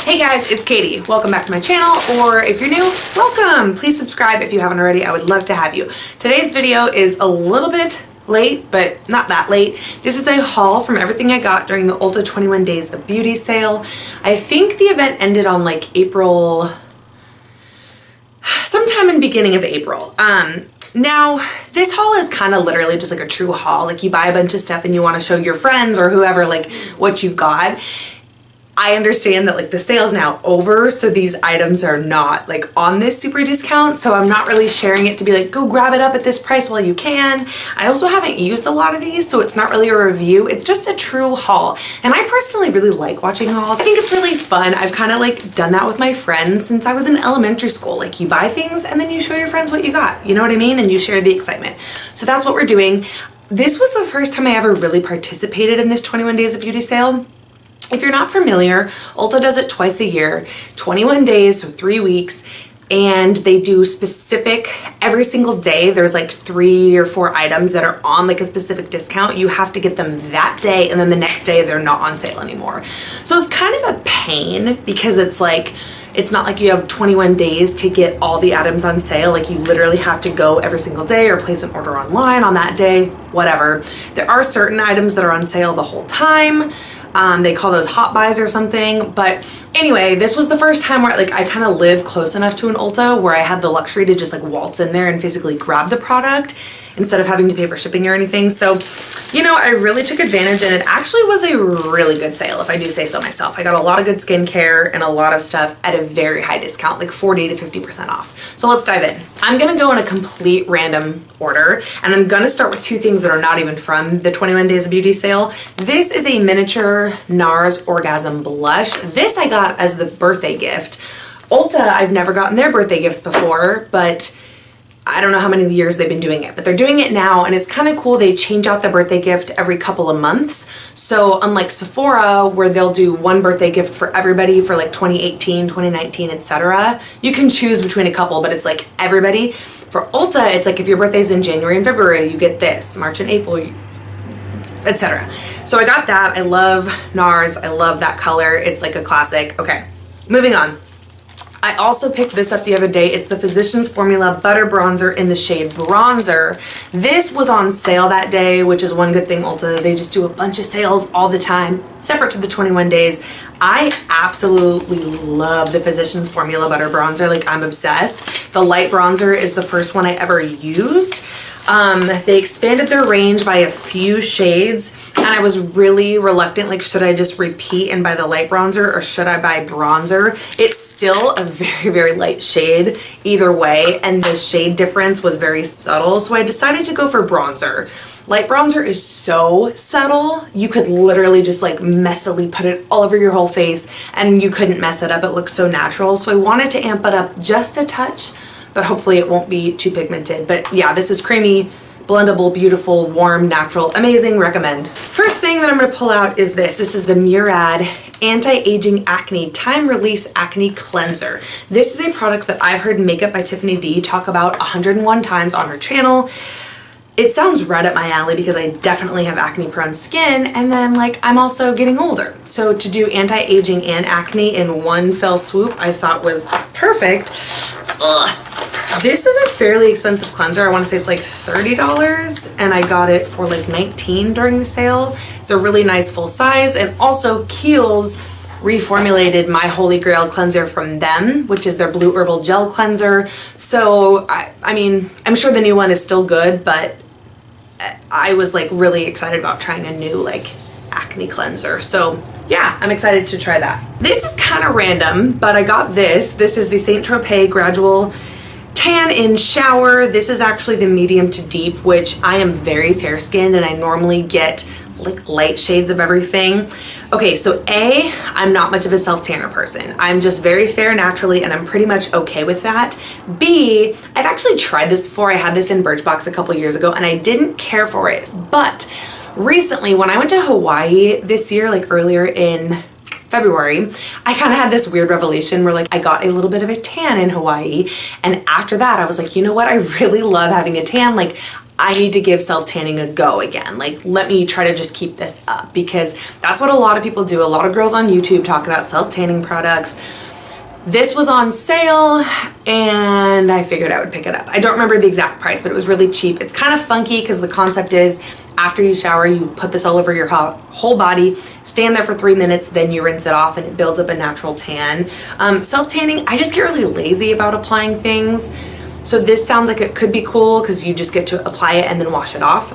Hey guys, it's Katie. Welcome back to my channel, or if you're new, welcome. Please subscribe if you haven't already. I would love to have you. Today's video is a little bit late, but not that late. This is a haul from everything I got during the Ulta 21 Days of Beauty sale. I think the event ended on like April, sometime in the beginning of April. Now, this haul is kind of literally just like a true haul. Like you buy a bunch of stuff and you want to show your friends or whoever like what you got. I understand that like the sale's now over, so these items are not like on this super discount, so I'm not really sharing it to be like, go grab it up at this price while you can. I also haven't used a lot of these, so it's not really a review. It's just a true haul. And I personally really like watching hauls. I think it's really fun. I've kind of like done that with my friends since I was in elementary school. Like you buy things and then you show your friends what you got. You know what I mean? And you share the excitement. So that's what we're doing. This was the first time I ever really participated in this 21 Days of Beauty sale. If you're not familiar, Ulta does it twice a year, 21 days, so 3 weeks, and they do specific, every single day, there's like 3 or 4 items that are on like a specific discount. You have to get them that day, and then the next day they're not on sale anymore. So it's kind of a pain because it's like, it's not like you have 21 days to get all the items on sale. Like you literally have to go every single day or place an order online on that day, whatever. There are certain items that are on sale the whole time. They call those hot buys or something. But anyway, this was the first time where like I kind of lived close enough to an Ulta where I had the luxury to just like waltz in there and physically grab the product instead of having to pay for shipping or anything. So, you know, I really took advantage, and it actually was a really good sale, if I do say so myself. I got a lot of good skincare and a lot of stuff at a very high discount, like 40 to 50% off. So let's dive in. I'm gonna go in a complete random order, and I'm gonna start with 2 things that are not even from the 21 Days of Beauty sale. This is a miniature NARS Orgasm blush. This I got as the birthday gift. Ulta, I've never gotten their birthday gifts before, but I don't know how many years they've been doing it, but they're doing it now, and it's kind of cool. They change out the birthday gift every couple of months. So unlike Sephora, where they'll do one birthday gift for everybody for like 2018, 2019, etc., you can choose between a couple, but it's like everybody. For Ulta, it's like if your birthday's in January and February, you get this, March and April, etc. So I got that. I love NARS. I love that color. It's like a classic. Okay, moving on. I also picked this up the other day. It's the Physicians Formula Butter Bronzer in the shade Bronzer. This was on sale that day, which is one good thing Ulta. They just do a bunch of sales all the time, separate to the 21 days. I absolutely love the Physicians Formula Butter Bronzer. Like, I'm obsessed. The light bronzer is the first one I ever used. They expanded their range by a few shades, and I was really reluctant, like, should I just repeat and buy the light bronzer or should I buy bronzer? It's still a very, very light shade either way, and the shade difference was very subtle, so I decided to go for bronzer. Light bronzer is so subtle, you could literally just like messily put it all over your whole face and you couldn't mess it up. It looks so natural, so I wanted to amp it up just a touch, but hopefully it won't be too pigmented. But yeah, this is creamy, blendable, beautiful, warm, natural, amazing, recommend. First thing that I'm gonna pull out is this. This is the Murad Anti-Aging Acne Time Release Acne Cleanser. This is a product that I've heard Makeup by Tiffany D talk about 101 times on her channel. It sounds right up my alley because I definitely have acne prone skin, and then like I'm also getting older. So to do anti-aging and acne in one fell swoop I thought was perfect. Ugh. This is a fairly expensive cleanser. I want to say it's like $30, and I got it for like $19 during the sale. It's a really nice full size, and also Kiehl's reformulated my holy grail cleanser from them, which is their blue herbal gel cleanser. So I mean, I'm sure the new one is still good, but I was like really excited about trying a new like acne cleanser. So yeah, I'm excited to try that. This is kind of random, but I got this. This is the St. Tropez Gradual Tan in Shower. This is actually the medium to deep, which I am very fair skinned and I normally get like light shades of everything. Okay, so A, I'm not much of a self-tanner person. I'm just very fair naturally, and I'm pretty much okay with that. B, I've actually tried this before. I had this in Birchbox a couple years ago and I didn't care for it. But recently when I went to Hawaii this year, like earlier in February, I kind of had this weird revelation where like I got a little bit of a tan in Hawaii, and after that I was like, you know what, I really love having a tan. Like I need to give self-tanning a go again. Like, let me try to just keep this up, because that's what a lot of people do. A lot of girls on YouTube talk about self-tanning products. This was on sale and I figured I would pick it up. I don't remember the exact price, but it was really cheap. It's kind of funky because the concept is after you shower, you put this all over your whole body, stand there for 3 minutes, then you rinse it off and it builds up a natural tan. Self-tanning, I just get really lazy about applying things. So this sounds like it could be cool because you just get to apply it and then wash it off.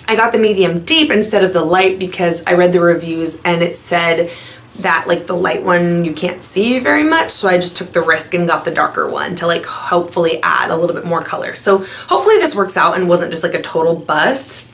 I got the medium deep instead of the light because I read the reviews and it said that like the light one you can't see very much, so I just took the risk and got the darker one to like hopefully add a little bit more color. So hopefully this works out and wasn't just like a total bust.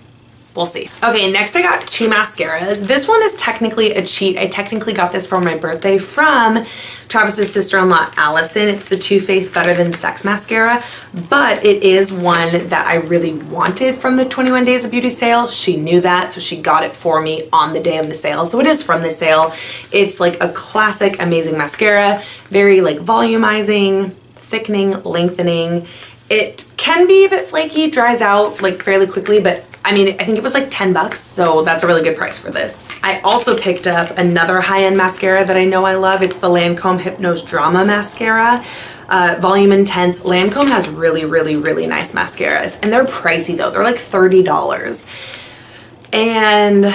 We'll see. Okay, next I got 2 mascaras. This one is technically a cheat. I technically got this for my birthday from Travis's sister-in-law, Allison. It's the Too Faced Better Than Sex mascara, but it is one that I really wanted from the 21 Days of Beauty sale. She knew that, so she got it for me on the day of the sale. So it is from the sale. It's like a classic, amazing mascara, very like volumizing, thickening, lengthening. It can be a bit flaky, dries out like fairly quickly, but I mean, I think it was like 10 bucks, so that's a really good price for this. I also picked up another high-end mascara that I know I love. It's the Lancome Hypnose Drama Mascara. Volume Intense. Lancome has really, really, really nice mascaras, and they're pricey though. They're like $30. And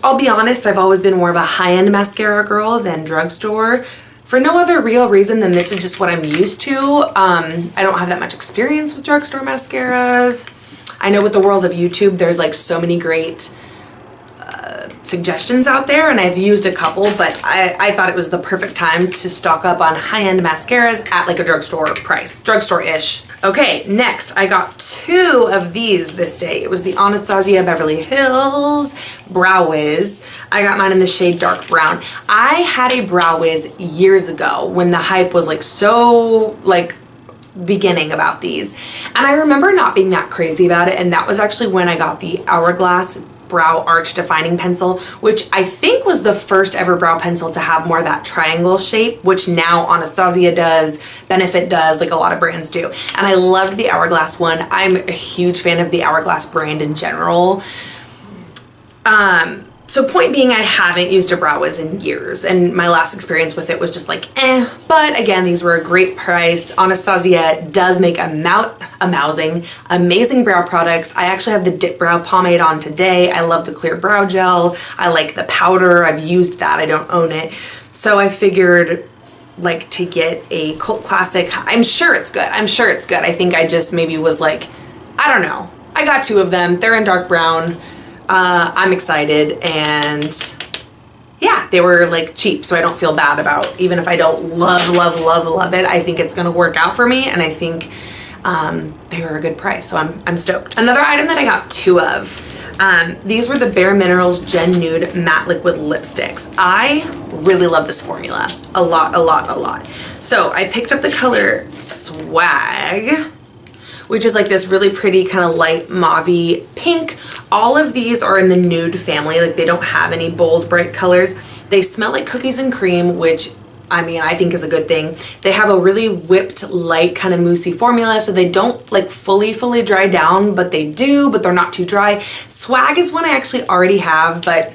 I'll be honest, I've always been more of a high-end mascara girl than drugstore. For no other real reason than this is just what I'm used to. I don't have that much experience with drugstore mascaras. I know with the world of YouTube, there's like so many great suggestions out there, and I've used a couple, but I thought it was the perfect time to stock up on high-end mascaras at like a drugstore price, drugstore-ish. Okay, next I got 2 of these this day. It was the Anastasia Beverly Hills Brow Wiz. I got mine in the shade Dark Brown. I had a Brow Wiz years ago when the hype was like so like beginning about these, and I remember not being that crazy about it, and that was actually when I got the Hourglass Brow Arch Defining Pencil, which I think was the first ever brow pencil to have more of that triangle shape, which now Anastasia does, Benefit does, like a lot of brands do, and I loved the Hourglass one. I'm a huge fan of the Hourglass brand in general. So point being, I haven't used a Brow Wiz in years, and my last experience with it was just like, eh. But again, these were a great price. Anastasia does make amazing brow products. I actually have the Dip Brow Pomade on today. I love the clear brow gel. I like the powder. I've used that. I don't own it. So I figured like to get a cult classic. I'm sure it's good. I'm sure it's good. I think I just maybe was like, I don't know. I got 2 of them. They're in dark brown. I'm excited, and yeah, they were like cheap, so I don't feel bad about, even if I don't love it, I think it's gonna work out for me, and I think they were a good price, so I'm stoked. Another item that I got 2 of, these were the Bare Minerals Gen Nude Matte Liquid Lipsticks. I really love this formula, a lot. So I picked up the color Swag, which is like this really pretty kind of light mauve-y pink. All of these are in the nude family, like they don't have any bold, bright colors. They smell like cookies and cream, which I mean, I think is a good thing. They have a really whipped, light, kind of moussey formula, so they don't like fully dry down, but they do, but they're not too dry. Swag is one I actually already have, but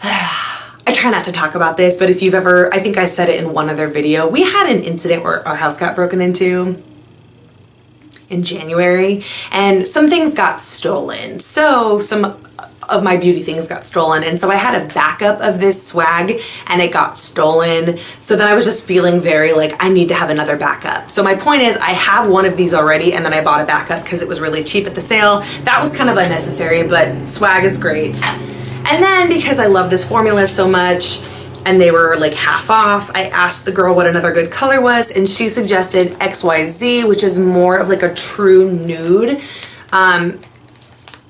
I try not to talk about this, but if you've ever, I think I said it in one other video, we had an incident where our house got broken into in January, and some things got stolen. So some of my beauty things got stolen, and so I had a backup of this Swag and it got stolen. So then I was just feeling very like I need to have another backup. So my point is, I have one of these already, and then I bought a backup because it was really cheap at the sale. That was kind of unnecessary, but Swag is great. And then because I love this formula so much, and they were like half off, I asked the girl what another good color was, and she suggested XYZ, which is more of like a true nude.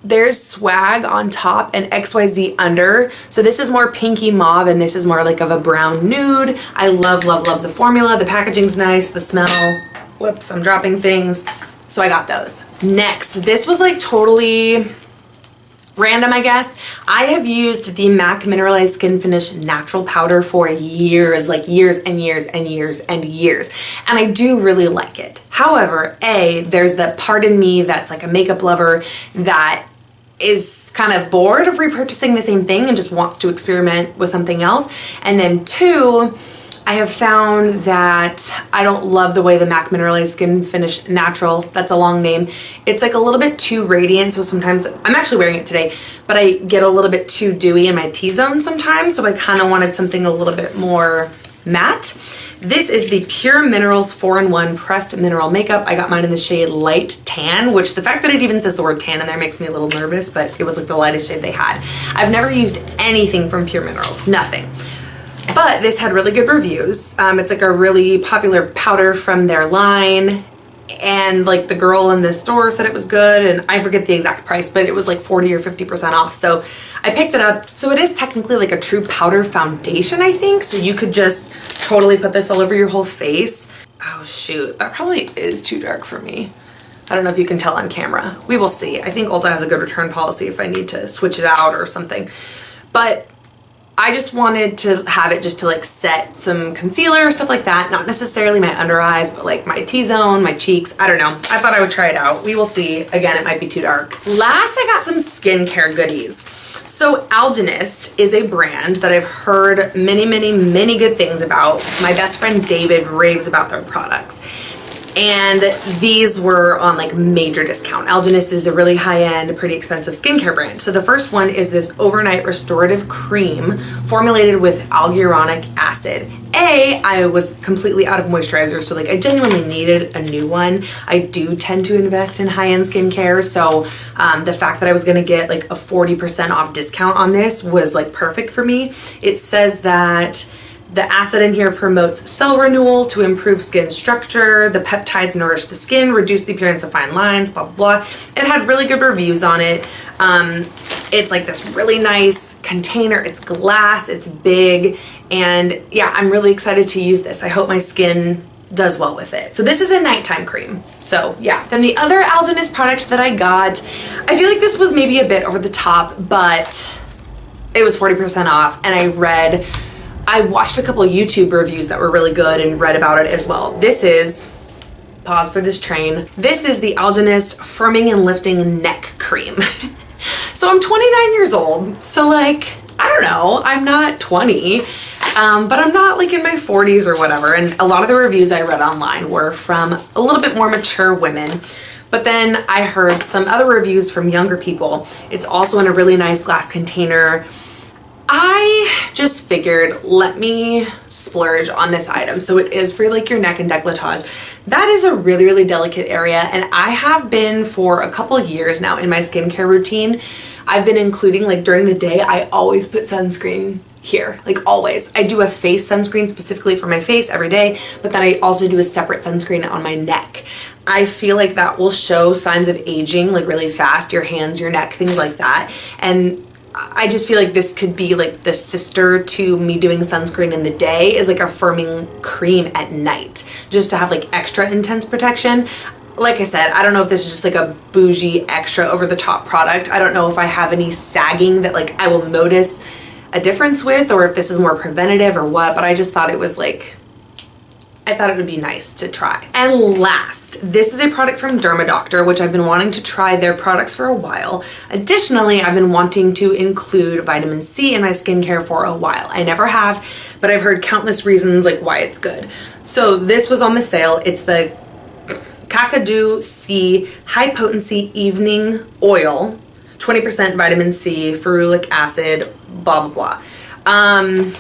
There's Swag on top and XYZ under. So this is more pinky mauve, and this is more like of a brown nude. I love the formula. The packaging's nice, the smell. Whoops, I'm dropping things. So I got those. Next, this was like totally random, I guess. I have used the MAC Mineralized Skin Finish Natural Powder for years, like years and years and years and years. And I do really like it. However, there's that part in me that's like a makeup lover that is kind of bored of repurchasing the same thing and just wants to experiment with something else. And then 2, I have found that I don't love the way the MAC Mineralized Skin Finish Natural, that's a long name, it's like a little bit too radiant, so sometimes, I'm actually wearing it today, but I get a little bit too dewy in my T-zone sometimes, so I kind of wanted something a little bit more matte. This is the Pure Minerals 4-in-1 Pressed Mineral Makeup. I got mine in the shade Light Tan, which the fact that it even says the word tan in there makes me a little nervous, but it was like the lightest shade they had. I've never used anything from Pure Minerals, nothing. But this had really good reviews. It's like a really popular powder from their line, and like the girl in the store said it was good, and I forget the exact price, but it was like 40 or 50% off. So I picked it up. So it is technically like a true powder foundation, I think. So you could just totally put this all over your whole face. Oh shoot, that probably is too dark for me. I don't know if you can tell on camera. We will see. I think Ulta has a good return policy if I need to switch it out or something. But I just wanted to have it just to like set some concealer or stuff like that. Not necessarily my under eyes, but like my T-zone, my cheeks. I don't know. I thought I would try it out. We will see. Again, it might be too dark. Last, I got some skincare goodies. So Algenist is a brand that I've heard many, many, many good things about. My best friend David raves about their products. And these were on like major discount. Algenist is a really high-end, pretty expensive skincare brand. So the first one is this overnight restorative cream formulated with hyaluronic acid. I was completely out of moisturizer, so like I genuinely needed a new one. I do tend to invest in high-end skincare, so the fact that I was gonna get like a 40% off discount on this was like perfect for me. It says that the acid in here promotes cell renewal to improve skin structure. The peptides nourish the skin, reduce the appearance of fine lines, blah, blah, blah. It had really good reviews on it. It's like this really nice container. It's glass, it's big. And yeah, I'm really excited to use this. I hope my skin does well with it. So this is a nighttime cream. So yeah, then the other Algenist product that I got, I feel like this was maybe a bit over the top, but it was 40% off. And I watched a couple of YouTube reviews that were really good and read about it as well. This is, pause for this train, this is the Algenist Firming and Lifting Neck Cream. So I'm 29 years old, so like, I don't know, I'm not 20, but I'm not like in my 40s or whatever, and a lot of the reviews I read online were from a little bit more mature women. But then I heard some other reviews from younger people. It's also in a really nice glass container. I just figured, let me splurge on this item. So it is for like your neck and décolletage. That is a really, really delicate area. And I have been for a couple of years now in my skincare routine. I've been including like during the day, I always put sunscreen here, like always. I do a face sunscreen specifically for my face every day, but then I also do a separate sunscreen on my neck. I feel like that will show signs of aging like really fast, your hands, your neck, things like that. And I just feel like this could be like the sister to me doing sunscreen in the day is like a firming cream at night, just to have like extra intense protection. Like I said, I don't know if this is just like a bougie extra over the top product. I don't know if I have any sagging that like I will notice a difference with, or if this is more preventative or what, but I just thought it was like, I thought it would be nice to try. And last, this is a product from Derma, which I've been wanting to try their products for a while. Additionally, I've been wanting to include vitamin C in my skincare for a while. I never have, but I've heard countless reasons like why it's good. So this was on the sale. It's the Kakadu C High Potency Evening Oil, 20% vitamin C, ferulic acid, blah, blah, blah.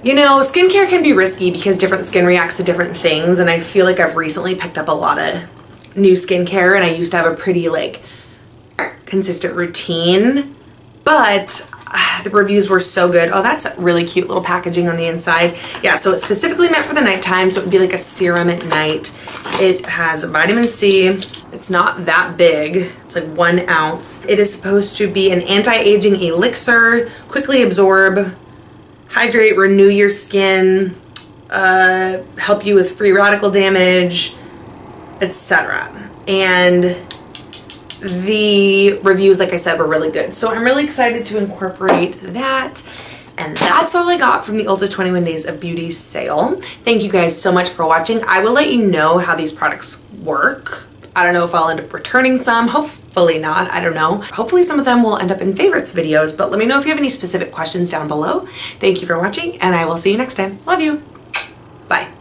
You know, skincare can be risky because different skin reacts to different things, and I feel like I've recently picked up a lot of new skincare, and I used to have a pretty like consistent routine, but the reviews were so good. Oh, that's really cute little packaging on the inside. Yeah, so it's specifically meant for the nighttime, so it would be like a serum at night. It has vitamin C. It's not that big. It's like 1 ounce. It is supposed to be an anti-aging elixir, quickly absorb, hydrate, renew your skin, help you with free radical damage, etc. And the reviews, like I said, were really good. So I'm really excited to incorporate that. And that's all I got from the Ulta 21 Days of Beauty sale. Thank you guys so much for watching. I will let you know how these products work. I don't know if I'll end up returning some. Hopefully not. I don't know. Hopefully some of them will end up in favorites videos, but let me know if you have any specific questions down below. Thank you for watching, and I will see you next time. Love you. Bye.